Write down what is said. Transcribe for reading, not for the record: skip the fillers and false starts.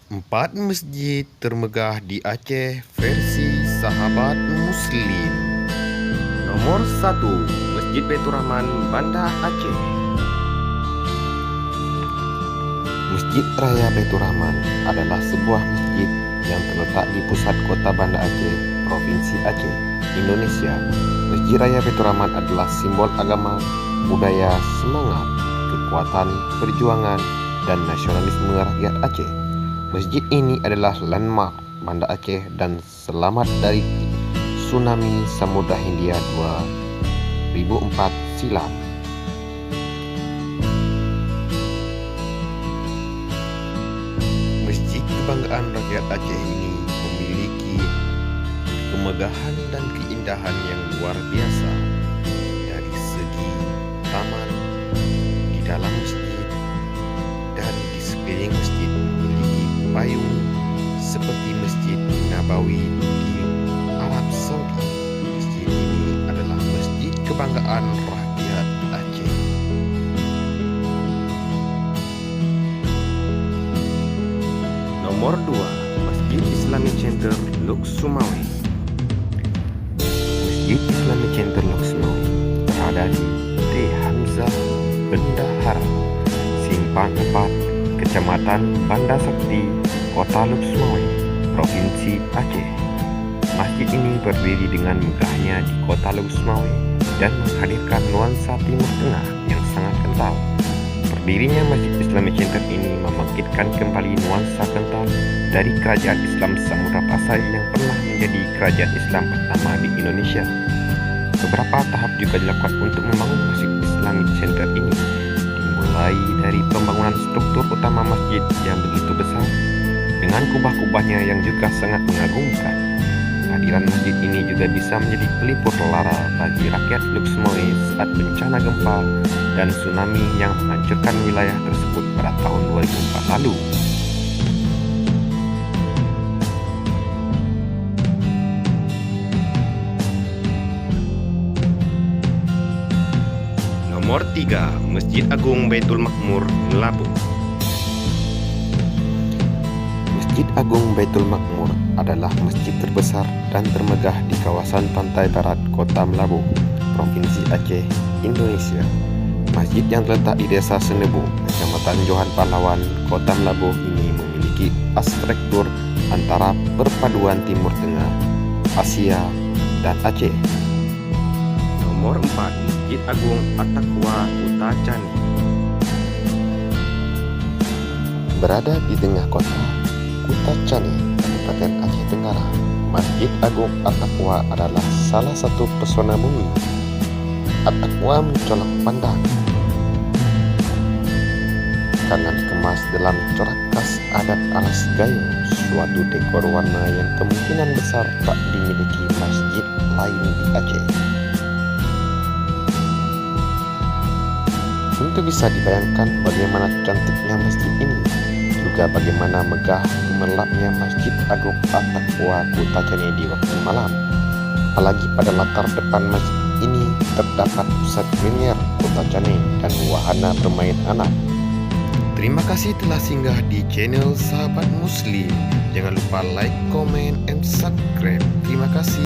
4 masjid termegah di Aceh versi Sahabat Muslim. Nomor 1, Masjid Baitur Rahman, Banda Aceh. Masjid Raya Baitur Rahman adalah sebuah masjid yang terletak di pusat kota Banda Aceh, Provinsi Aceh, Indonesia. Masjid Raya Baitur Rahman adalah simbol agama, budaya, semangat, kekuatan, perjuangan, dan nasionalisme rakyat Aceh. Masjid ini adalah landmark Banda Aceh dan selamat dari tsunami Samudra Hindia 2004 silam. Masjid kebanggaan rakyat Aceh ini memiliki kemegahan dan keindahan yang luar biasa. Dari segi taman, di dalam masjid, dan di sekeliling masjid memiliki payung seperti Masjid Nabawi di Arab Saudi. Masjid ini adalah masjid kebanggaan rakyat Aceh. Nomor 2, Masjid Islamic Center Luk Sumawe. Masjid Islamic Center Luk Sumawe berada di T. Hamzah Bendahara, Simpang 4, Kecamatan Banda Sakti, Kota Luk Sumawe, Provinsi Aceh. Masjid ini berdiri dengan megahnya di Kota Luk Sumawe dan menghadirkan nuansa Timur Tengah yang sangat kental. Berdirinya Masjid Islamic Center ini membangkitkan kembali nuansa kental dari kerajaan Islam Samudra Pasai yang pernah menjadi kerajaan Islam pertama di Indonesia. Beberapa tahap juga dilakukan untuk membangun Masjid Islamic Center ini, dimulai dari pembangunan struktur utama masjid yang begitu besar dengan kubah-kubahnya yang juga sangat mengagumkan. Kehadiran masjid ini juga bisa menjadi pelipur lara bagi rakyat Luk Sumawe saat bencana gempa dan tsunami yang menghancurkan wilayah tersebut pada tahun 2004 lalu. Nomor 3, Masjid Agung Baitul Makmur, Labuh. Masjid Agung Baitul Makmur adalah masjid terbesar dan termegah di kawasan pantai barat Kota Melabuh, Provinsi Aceh, Indonesia. Masjid yang terletak di Desa Senebu, Kecamatan Johan Pahlawan, Kota Melabuh ini memiliki arsitektur antara perpaduan Timur Tengah, Asia, dan Aceh. Nomor 4, Masjid Agung At-Taqwa Kuta Cani. Berada di tengah kota Kuta Cani, Kabupaten Aceh Tenggara, Masjid Agung At-Taqwa adalah salah satu pesona bumi. At-Taqwa mencolok pandang karena dikemas dalam corak khas adat alas gayo, suatu dekor warna yang kemungkinan besar tak dimiliki masjid lain di Aceh. Tentu bisa dibayangkan bagaimana cantiknya masjid ini, juga bagaimana megah gemerlapnya Masjid Agung At-Taqwa Kuta Cani di waktu malam. Apalagi pada latar depan masjid ini terdapat pusat kuliner Kuta Cani dan wahana bermain anak. Terima kasih telah singgah di channel Sahabat Muslim. Jangan lupa like, comment, and subscribe. Terima kasih.